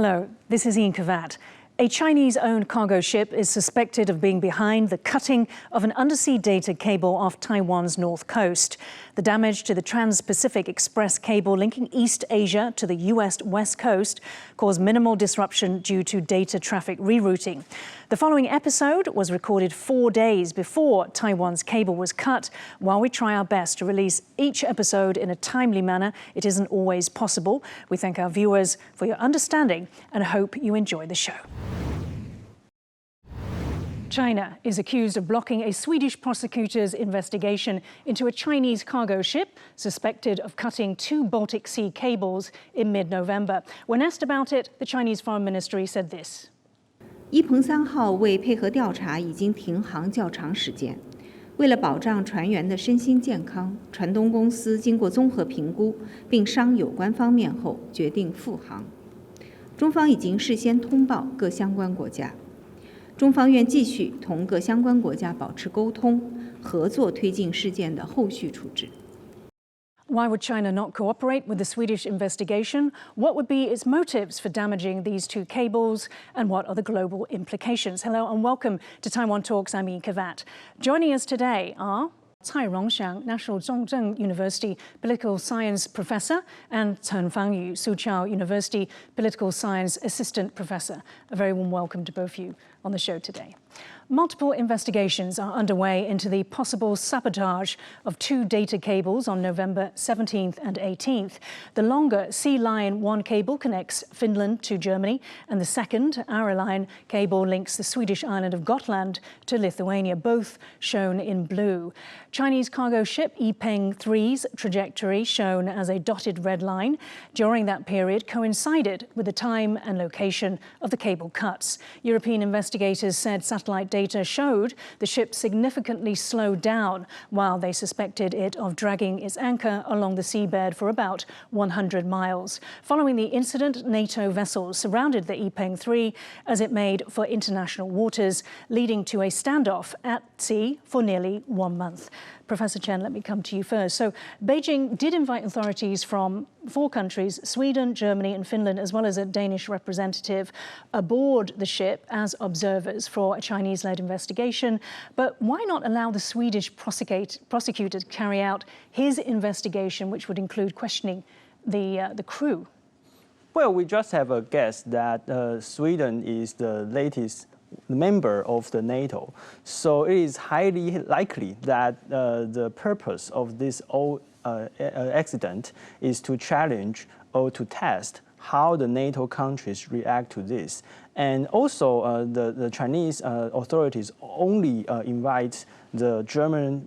Hello, this is Ian Kavat. A Chinese-owned cargo ship is suspected of being behind the cutting of an undersea data cable off Taiwan's north coast. The damage to the Trans-Pacific Express cable linking East Asia to the US west coast caused minimal disruption due to data traffic rerouting. The following episode was recorded 4 days before Taiwan's cable was cut. While we try our best to release each episode in a timely manner, it isn't always possible. We thank our viewers for your understanding and hope you enjoy the show. China is accused of blocking a Swedish prosecutor's investigation into a Chinese cargo ship suspected of cutting 2 Baltic Sea cables in mid-November. When asked about it, the Chinese Foreign Ministry said this. 一鹏3号为配合调查已经停航较长时间。为了保障船员的身心健康，船东公司经过综合评估并商有关方面后，决定复航。中方已经事先通报各相关国家。中方愿继续同各相关国家保持沟通，合作推进事件的后续处置。 Why would China not cooperate with the Swedish investigation? What would be its motives for damaging these 2 cables? And what are the global implications? Hello and welcome to Taiwan Talks. I'm Ian Kavat. Joining us today are Tsai Jung-hsiang, National Chung-Cheng University Political Science Professor, and Chen Fang-yu, Soochow University Political Science Assistant Professor. A very warm welcome to both of you on the show today. Multiple investigations are underway into the possible sabotage of 2 data cables on November 17th and 18th. The longer Sea Lion 1 cable connects Finland to Germany, and the second, Arrow Line cable, links the Swedish island of Gotland to Lithuania, both shown in blue. Chinese cargo ship EP537's trajectory, shown as a dotted red line, during that period coincided with the time and location of the cable cuts. European investigators said satellite data showed the ship significantly slowed down while they suspected it of dragging its anchor along the seabed for about 100 miles. Following the incident, NATO vessels surrounded the EP537 as it made for international waters, leading to a standoff at sea for nearly 1 month. Professor Chen, let me come to you first. So Beijing did invite authorities from 4 countries, Sweden, Germany and Finland, as well as a Danish representative, aboard the ship as observers for a Chinese-led investigation. But why not allow the Swedish prosecutor to carry out his investigation, which would include questioning the crew? Well, we just have a guess that Sweden is the latest member of the NATO. So it is highly likely that the purpose of this accident is to challenge or to test how the NATO countries react to this. And also the Chinese authorities only invite the German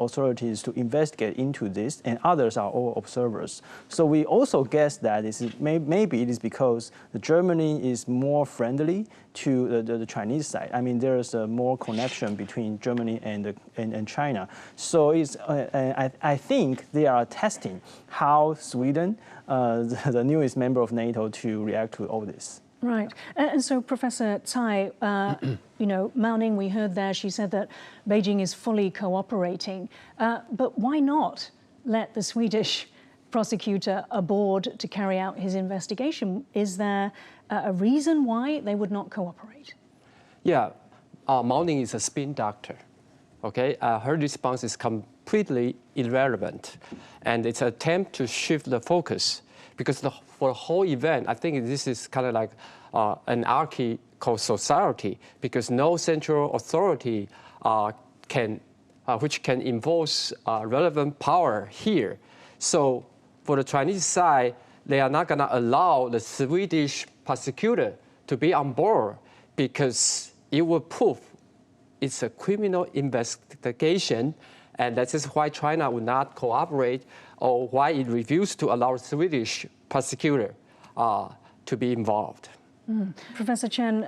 authorities to investigate into this, and others are all observers. So we also guess that maybe it is because Germany is more friendly to the Chinese side. I mean, there is a more connection between Germany and China. So I think they are testing how Sweden, the newest member of NATO, to react to all this. Right. And so, Professor Tsai, you know, Mao Ning, we heard there, she said that Beijing is fully cooperating. But why not let the Swedish prosecutor aboard to carry out his investigation? Is there a reason why they would not cooperate? Yeah, Mao Ning is a spin doctor, okay? Her response is completely irrelevant. And it's an attempt to shift the focus because for the whole event, I think this is kind of like an anarchical society because no central authority which can enforce relevant power here. So for the Chinese side, they are not going to allow the Swedish prosecutor to be on board because it will prove it's a criminal investigation, and that is why China would not cooperate or why it refused to allow the Swedish prosecutor to be involved. Professor Chen,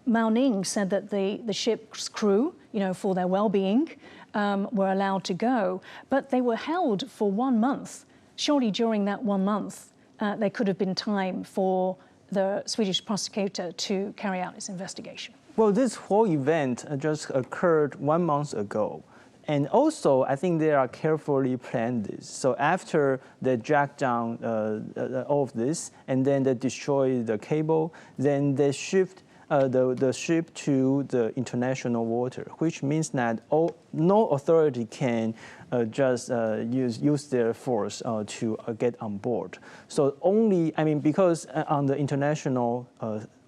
Mao Ning said that the ship's crew, you know, for their well-being, were allowed to go, but they were held for 1 month. Surely during that 1 month, there could have been time for the Swedish prosecutor to carry out his investigation. Well, this whole event just occurred 1 month ago. And also, I think they are carefully planned this. So after they jack down all of this, and then they destroy the cable, then they shift the ship to the international water, which means that no authority can just use their force to get on board. So only, because on the international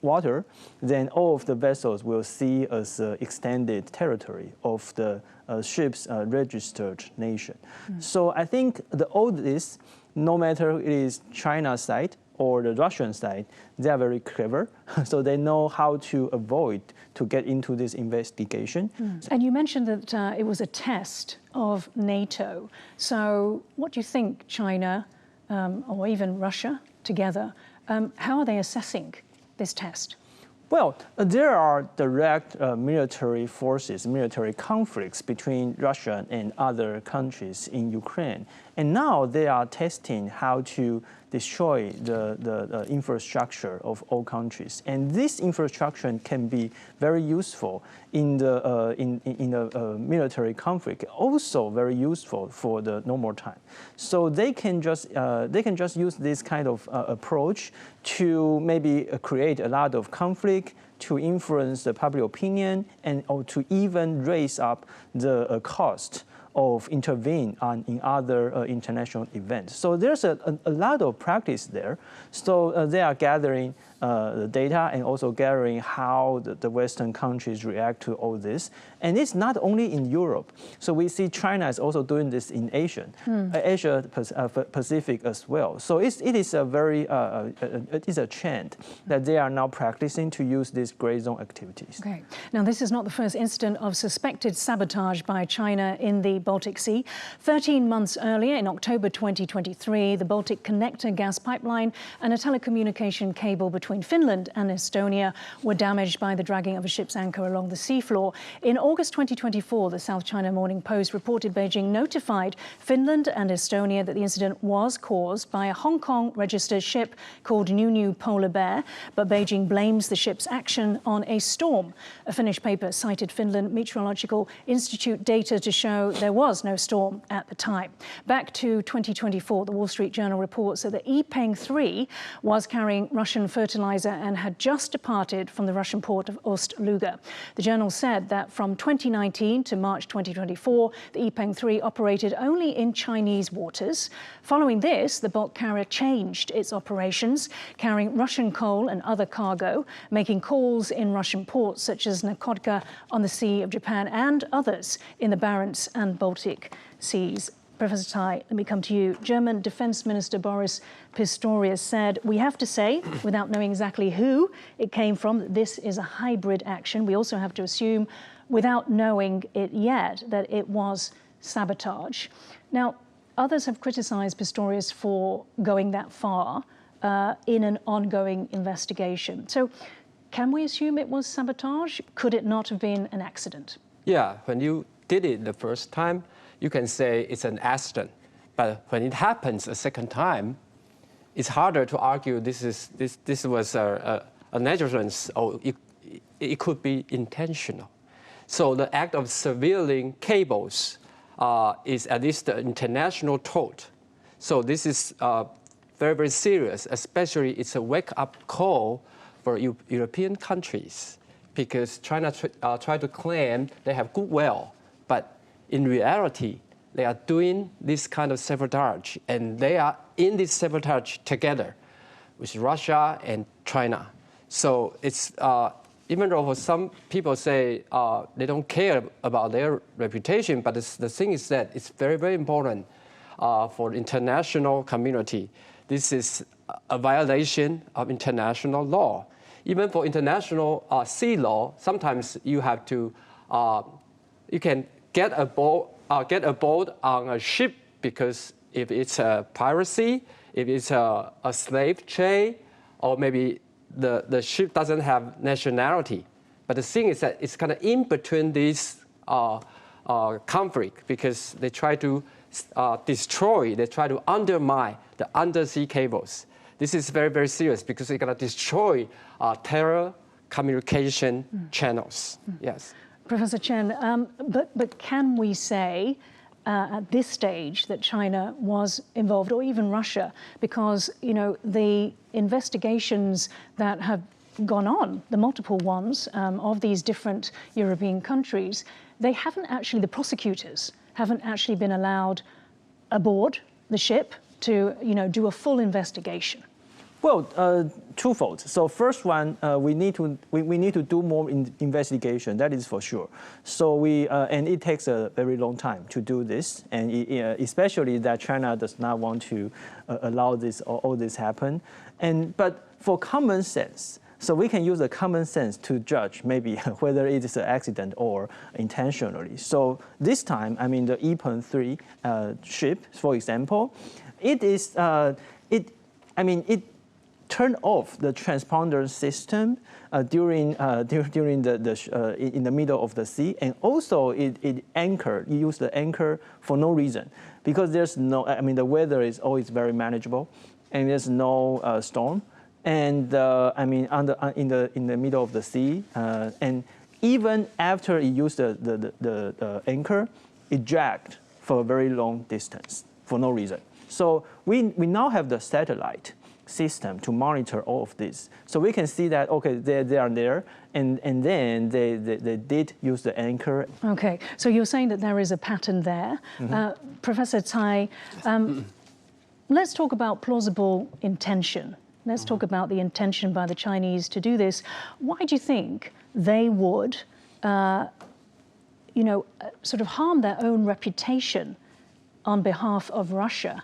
water, then all of the vessels will see as extended territory of the ship's registered nation. So I think all this, no matter it is China's side or the Russian side, they are very clever. So they know how to avoid to get into this investigation. And you mentioned that it was a test of NATO. So what do you think China or even Russia together, how are they assessing this test? Well, there are direct military forces, military conflicts between Russia and other countries in Ukraine. And now they are testing how to destroy the infrastructure of all countries. And this infrastructure can be very useful in the military conflict, also very useful for the normal time. So they can just use this kind of approach to maybe create a lot of conflict, to influence the public opinion, and or to even raise up the cost of intervene in other international events. So there's a lot of practice there. So they are gathering the data and also gathering how the Western countries react to all this. And it's not only in Europe. So we see China is also doing this in Asia Pacific as well. So it is a very it is a trend that they are now practicing to use these gray zone activities. Okay. Now this is not the first incident of suspected sabotage by China in the Baltic Sea. 13 months earlier, in October 2023, the Baltic Connector gas pipeline and a telecommunication cable between Finland and Estonia were damaged by the dragging of a ship's anchor along the seafloor. In August 2024, the South China Morning Post reported Beijing notified Finland and Estonia that the incident was caused by a Hong Kong-registered ship called New Polar Bear, but Beijing blames the ship's action on a storm. A Finnish paper cited Finland Meteorological Institute data to show there was no storm at the time. Back to 2024, the Wall Street Journal reports that the EP537 was carrying Russian fertilizer and had just departed from the Russian port of Ust-Luga. The journal said that from 2019 to March 2024, the EP537 operated only in Chinese waters. Following this, the bulk carrier changed its operations, carrying Russian coal and other cargo, making calls in Russian ports such as Nakodka on the Sea of Japan and others in the Barents and Baltic Seas. Professor Tsai, let me come to you. German Defense Minister Boris Pistorius said, "We have to say, without knowing exactly who it came from, that this is a hybrid action. We also have to assume, without knowing it yet, that it was sabotage." Now, others have criticized Pistorius for going that far in an ongoing investigation. So can we assume it was sabotage? Could it not have been an accident? Yeah, when you did it the first time, you can say it's an accident. But when it happens a second time, it's harder to argue this was a negligence or it could be intentional. So the act of surveilling cables is at least an international tort. So this is very, very serious, especially it's a wake-up call for European countries, because China tried to claim they have goodwill, but in reality, they are doing this kind of sabotage, and they are in this sabotage together with Russia and China. So it's, even though some people say they don't care about their reputation, but the thing is that it's very, very important for the international community. This is a violation of international law. Even for international sea law, sometimes you have to, you can get a boat on a ship because if it's a piracy, if it's a slave trade, or maybe the ship doesn't have nationality. But the thing is that it's kind of in between these conflict, because they try to destroy, they try to undermine the undersea cables. This is very, very serious because they're going to destroy terror communication channels. Yes. Professor Chen, but can we say at this stage that China was involved, or even Russia, because the investigations that have gone on, the multiple ones of these different European countries, the prosecutors haven't actually been allowed aboard the ship to do a full investigation? Well, twofold. So first one, we need to do more investigation. That is for sure. So and it takes a very long time to do this, and especially that China does not want to allow all this happen. But for common sense, so we can use the common sense to judge maybe whether it is an accident or intentionally. So this time, I mean the EP537 ship, for example, it turned off the transponder system during in the middle of the sea, and also it used the anchor for no reason, because there's no, the weather is always very manageable, and there's no storm, and in the middle of the sea, and even after it used the anchor, it dragged for a very long distance for no reason. So we now have the satellite system to monitor all of this. So we can see that, okay, they are there, and then they did use the anchor. Okay, so you're saying that there is a pattern there. Mm-hmm. Professor Tsai, let's talk about plausible intention. Let's talk about the intention by the Chinese to do this. Why do you think they would, sort of harm their own reputation on behalf of Russia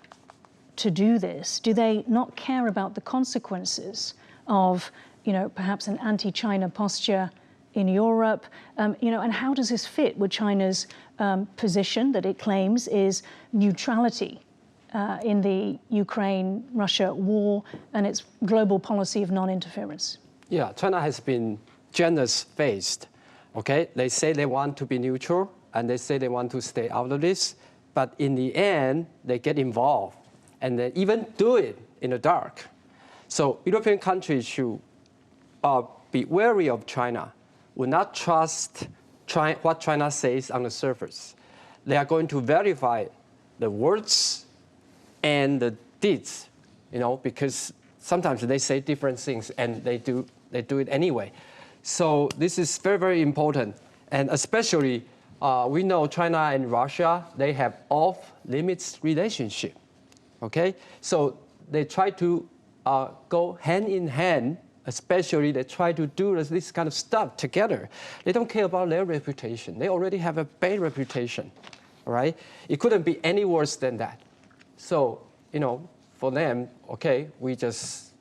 to do this? Do they not care about the consequences of, perhaps an anti-China posture in Europe? And how does this fit with China's position that it claims is neutrality in the Ukraine-Russia war and its global policy of non-interference? Yeah, China has been generous-faced. Okay, they say they want to be neutral, and they say they want to stay out of this, but in the end, they get involved, and they even do it in the dark. So European countries should be wary of China, will not trust what China says on the surface. They are going to verify the words and the deeds, because sometimes they say different things and they do it anyway. So this is very, very important, and especially we know China and Russia, they have off-limits relationship. Okay, so they try to go hand in hand, especially they try to do this kind of stuff together. They don't care about their reputation. They already have a bad reputation, all right? It couldn't be any worse than that. So, for them, okay, we just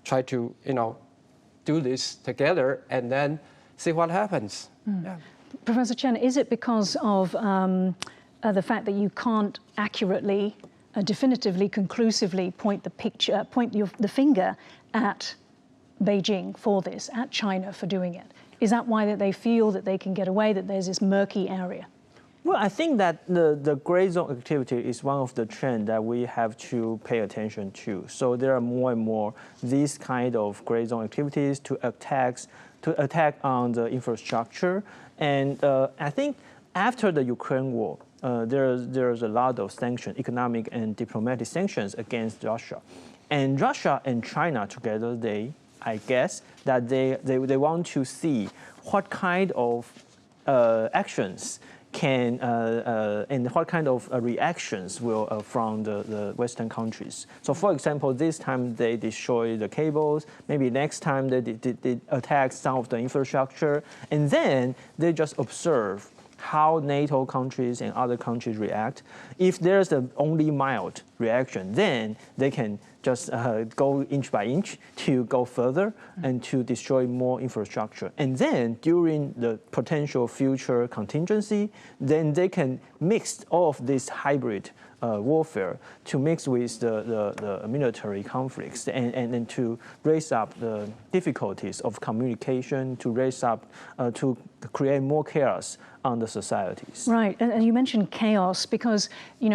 try to, do this together and then see what happens. Mm. Yeah. Professor Chen, is it because of the fact that you can't accurately, definitively, conclusively point the finger at Beijing for this, at China for doing it? Is that why that they feel that they can get away, that there's this murky area? Well, I think that the gray zone activity is one of the trends that we have to pay attention to. So there are more and more these kind of gray zone activities to attack on the infrastructure. And I think after the Ukraine war, there's a lot of sanctions, economic and diplomatic sanctions against Russia. And Russia and China together, I guess that they want to see what kind of actions and what kind of reactions will from the Western countries. So, for example, this time they destroy the cables. Maybe next time they attack some of the infrastructure, and then they just observe how NATO countries and other countries react. If there's the only mild reaction, then they can just go inch by inch to go further and to destroy more infrastructure. And then during the potential future contingency, then they can mix all of this hybrid warfare to mix with the military conflicts and to raise up the difficulties of communication, to raise up, to create more chaos on the societies. Right, and you mentioned chaos because,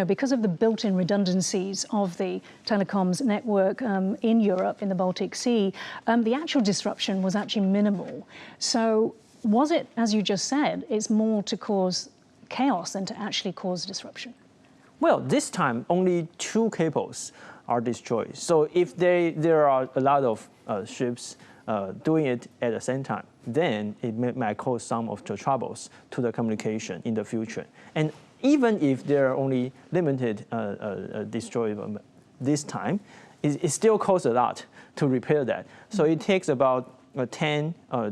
because of the built-in redundancies of the telecoms network in Europe, in the Baltic Sea, the actual disruption was actually minimal. So was it, as you just said, it's more to cause chaos than to actually cause disruption? Well, this time only 2 cables are destroyed. So if there are a lot of ships doing it at the same time, then it might cause some of the troubles to the communication in the future. And even if there are only limited destroyed this time, it still costs a lot to repair that. So it takes about 1 or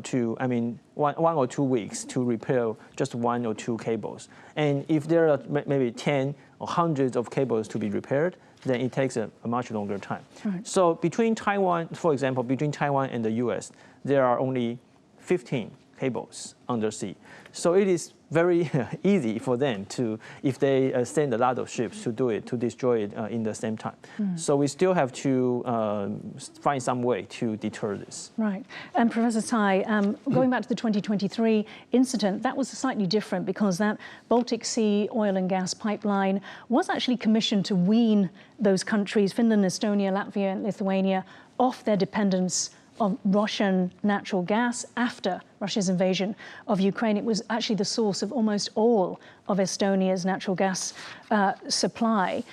2 weeks to repair just 1 or 2 cables. And if there are maybe 10 or hundreds of cables to be repaired, then it takes a much longer time. Right. So between Taiwan, for example, between Taiwan and the US, there are only 15 cables undersea. So it is very easy for them to, if they send a lot of ships to do it, to destroy it in the same time. So we still have to find some way to deter this. Right. And Professor Tsai, going back to the 2023 incident, that was slightly different because that Baltic Sea oil and gas pipeline was actually commissioned to wean those countries, Finland, Estonia, Latvia, and Lithuania, off their dependence on Russian natural gas after Russia's invasion of Ukraine. It was actually the source of almost all of Estonia's natural gas supply.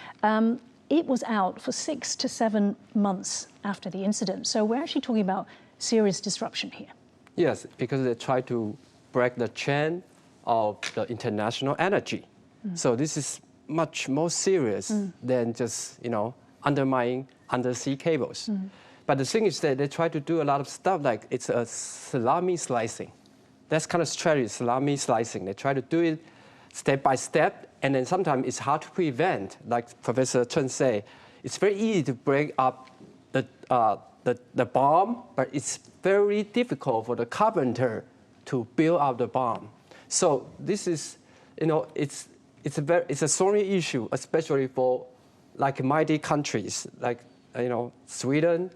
It was out for 6 to 7 months after the incident. So we're actually talking about serious disruption here. Yes, because they try to break the chain of the international energy. So this is much more serious than just, undermining undersea cables. But the thing is that they try to do a lot of stuff like it's a salami slicing. That's kind of strategy, salami slicing. They try to do it step by step, and then sometimes it's hard to prevent. Like Professor Chen said, it's very easy to break up the bomb, but it's very difficult for the carpenter to build up the bomb. So this is, it's a thorny issue, especially for like mighty countries like Sweden,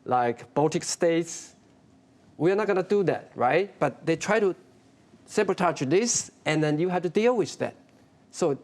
like Baltic states. We're not going to do that, right? But they try to sabotage this, and then you have to deal with that. So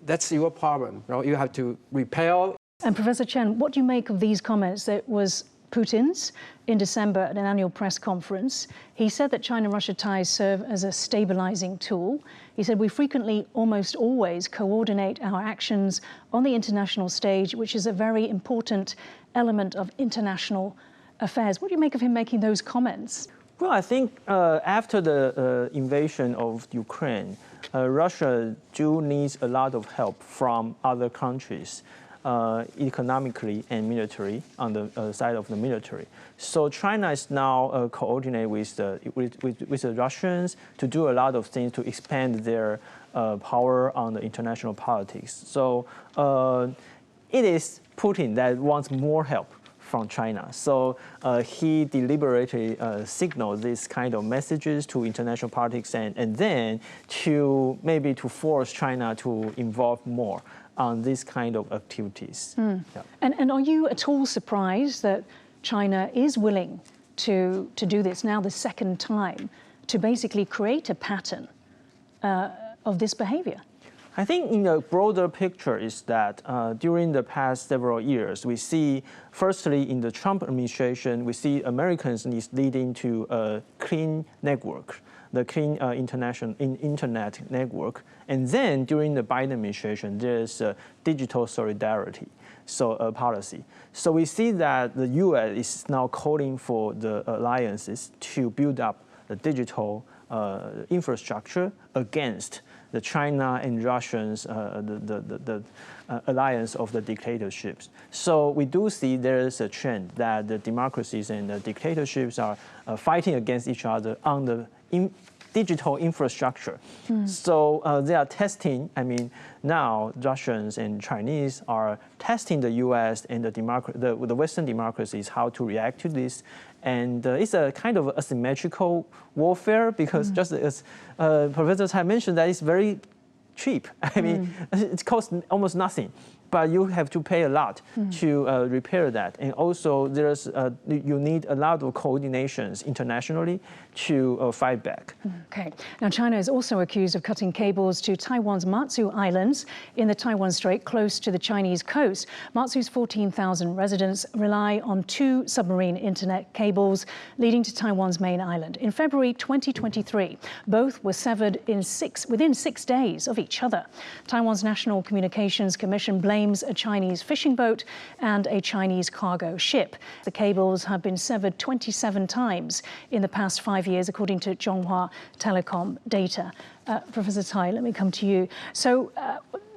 that's your problem. You have to repel. And Professor Chen, what do you make of these comments? That was Putin's in December at an annual press conference. He said that China-Russia ties serve as a stabilizing tool. He said, we frequently, almost always, coordinate our actions on the international stage, which is a very important element of international affairs. What do you make of him making those comments? Well, I think after the invasion of Ukraine, Russia do needs a lot of help from other countries, economically and military, on the side of the military. So China is now coordinate with the Russians to do a lot of things to expand their power on the international politics. So it is Putin that wants more help from China. So he deliberately signaled this kind of messages to international politics and then to maybe to force China to involve more on this kind of activities. Yeah. And are you at all surprised that China is willing to do this now the second time, to basically create a pattern of this behavior? I think in the broader picture is that during the past several years, we see, firstly, in the Trump administration, we see Americans leading to a clean network, the clean internet network. And then during the Biden administration, there's a digital solidarity policy. So we see that the U.S. is now calling for the alliances to build up the digital infrastructure against the China and Russians, the alliance of the dictatorships. So we do see there is a trend that the democracies and the dictatorships are fighting against each other on the digital infrastructure. So they are testing, now Russians and Chinese are testing the US and the Western democracies how to react to this. And it's a kind of asymmetrical warfare because just as Professor Tsai mentioned, that it's very cheap. It costs almost nothing but you have to pay a lot to repair that. And also, you need a lot of coordinations internationally to fight back. Okay. Now, China is also accused of cutting cables to Taiwan's Matsu Islands in the Taiwan Strait close to the Chinese coast. Matsu's 14,000 residents rely on 2 submarine internet cables leading to Taiwan's main island. In February 2023, both were severed within 6 days of each other. Taiwan's National Communications Commission blames a Chinese fishing boat and a Chinese cargo ship. The cables have been severed 27 times in the past 5 years, according to Zhonghua Telecom data. Professor Tsai, let me come to you. So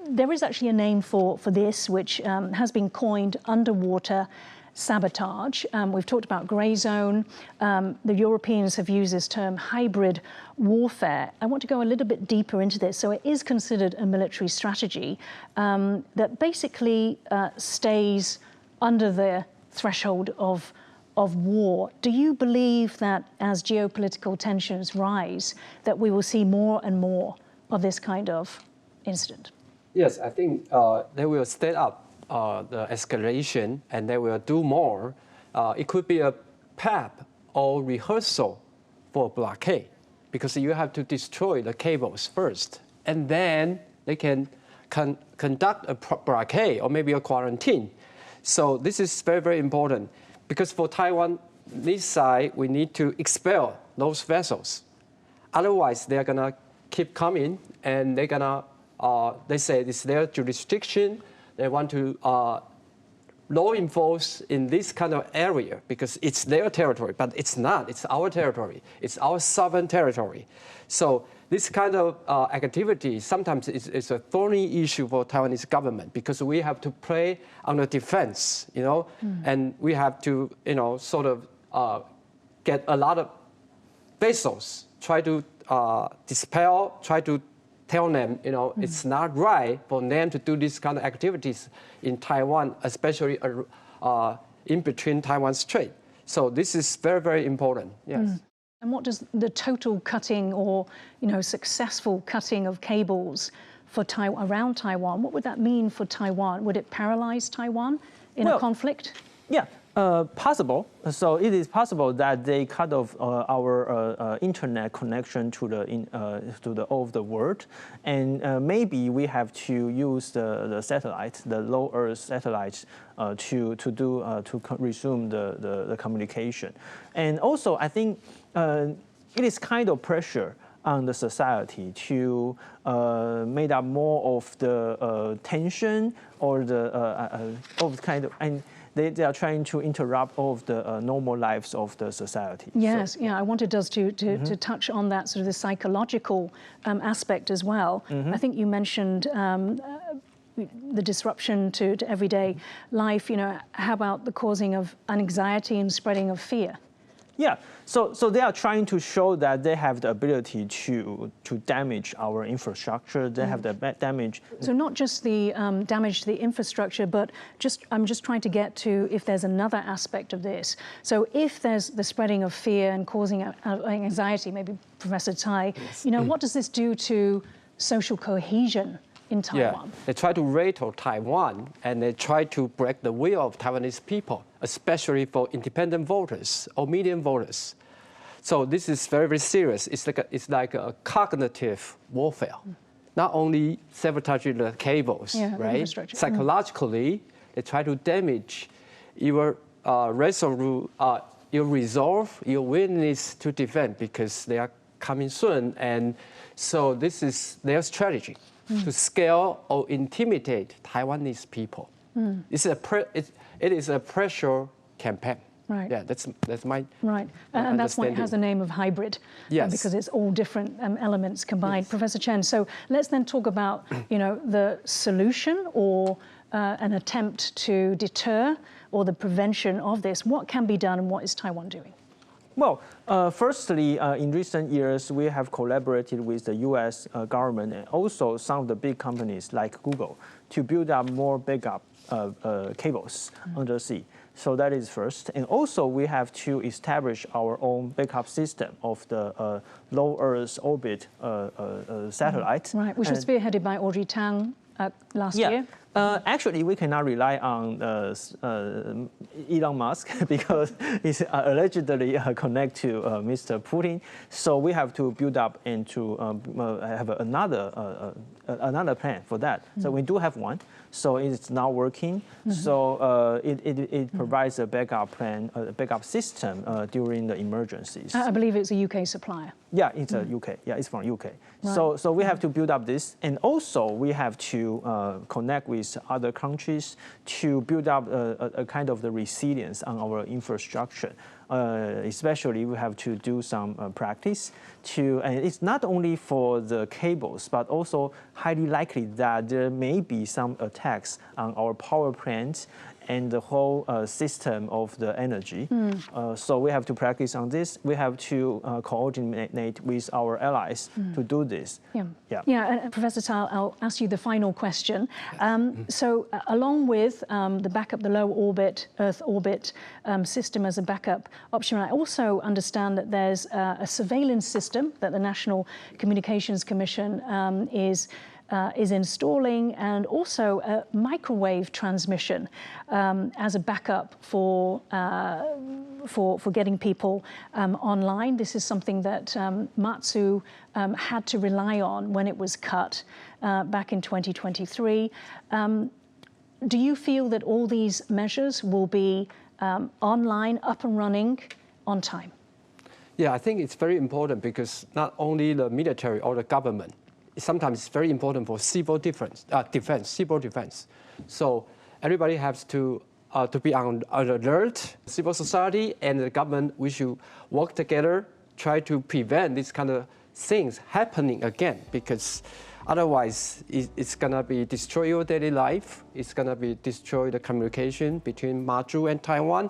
there is actually a name for this, which has been coined underwater sabotage. We've talked about grey zone. The Europeans have used this term hybrid warfare. I want to go a little bit deeper into this. So it is considered a military strategy that basically stays under the threshold of war. Do you believe that as geopolitical tensions rise, that we will see more and more of this kind of incident? Yes, I think they will step up the escalation and they will do more. It could be a prep or rehearsal for blockade, because you have to destroy the cables first, and then they can conduct a blockade or maybe a quarantine. So this is very, very important, because for Taiwan, this side, we need to expel those vessels. Otherwise, they're gonna keep coming, and they're gonna, they say it's their jurisdiction. They want to law enforce in this kind of area because it's their territory, but it's not. It's our territory. It's our sovereign territory. So this kind of activity sometimes is a thorny issue for Taiwanese government, because we have to play on the defense, and we have to, sort of get a lot of vessels, try to dispel, try to tell them, it's not right for them to do these kind of activities in Taiwan, especially in between Taiwan Strait. So this is very, very important. Yes. And what does the total cutting or, successful cutting of cables for around Taiwan, what would that mean for Taiwan? Would it paralyze Taiwan in a conflict? Yeah. Possible. So it is possible that they cut off our internet connection to the all of the world, and maybe we have to use the satellite, the low Earth satellites, to resume the communication. And also, I think it is kind of pressure on the society to make up more of the tension or of kind of and. They are trying to interrupt all of the normal lives of the society. Yes, so. Yeah, I wanted us to touch on that sort of the psychological aspect as well. I think you mentioned the disruption to everyday life. How about the causing of anxiety and spreading of fear? Yeah, so they are trying to show that they have the ability to damage our infrastructure. They have the damage. So not just the damage to the infrastructure, but I'm just trying to get to if there's another aspect of this. So if there's the spreading of fear and causing anxiety, maybe Professor Tsai, yes. What does this do to social cohesion in Taiwan? Yeah, they try to rattle Taiwan, and they try to break the will of Taiwanese people, especially for independent voters or medium voters. So this is very, very serious. It's like a cognitive warfare. Not only sabotaging the cables, right? Psychologically, they try to damage your resolve, your willingness to defend, because they are coming soon. And so this is their strategy. To scale or intimidate Taiwanese people. It is a pressure campaign. Right. Yeah, that's my right, and that's why it has the name of hybrid. Yes. Because it's all different elements combined. Yes. Professor Chen, so let's then talk about the solution or an attempt to deter or the prevention of this. What can be done, and what is Taiwan doing? Well, firstly, in recent years, we have collaborated with the U.S. government and also some of the big companies like Google to build up more backup cables undersea. So that is first. And also, we have to establish our own backup system of the low Earth orbit satellite. Right, which was spearheaded by Audrey Tang last year. Actually, we cannot rely on Elon Musk because he's allegedly connected to Mr. Putin. So we have to build up and to have another plan for that. So we do have one. So it's now working. So it provides a backup plan, a backup system during the emergencies. I believe it's a UK supplier. Yeah, it's a UK. Yeah, it's from UK. Right. So we have to build up this, and also we have to connect with other countries to build up a kind of the resilience on our infrastructure. Especially, we have to do some practice and it's not only for the cables, but also highly likely that there may be some attacks on our power plants and the whole system of the energy. So we have to practice on this. We have to coordinate with our allies to do this. And Professor Tsai, I'll ask you the final question. So along with the backup, the low orbit, Earth orbit system as a backup option, I also understand that there's a surveillance system that the National Communications Commission is installing, and also a microwave transmission as a backup for getting people online. This is something that Matsu had to rely on when it was cut back in 2023. Do you feel that all these measures will be online, up and running on time? Yeah, I think it's very important because not only the military or the government, sometimes it's very important for civil defense. So everybody has to be on alert. Civil society and the government, we should work together, try to prevent these kind of things happening again, because otherwise it's gonna be destroy your daily life. It's gonna be destroy the communication between Matsu and Taiwan.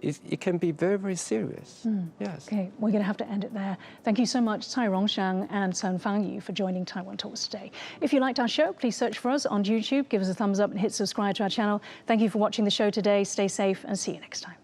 It can be very, very serious. Yes. Okay, we're going to have to end it there. Thank you so much, Tsai Jung-hsiang and Chen Fang-yu, for joining Taiwan Talks today. If you liked our show, please search for us on YouTube, give us a thumbs up and hit subscribe to our channel. Thank you for watching the show today. Stay safe and see you next time.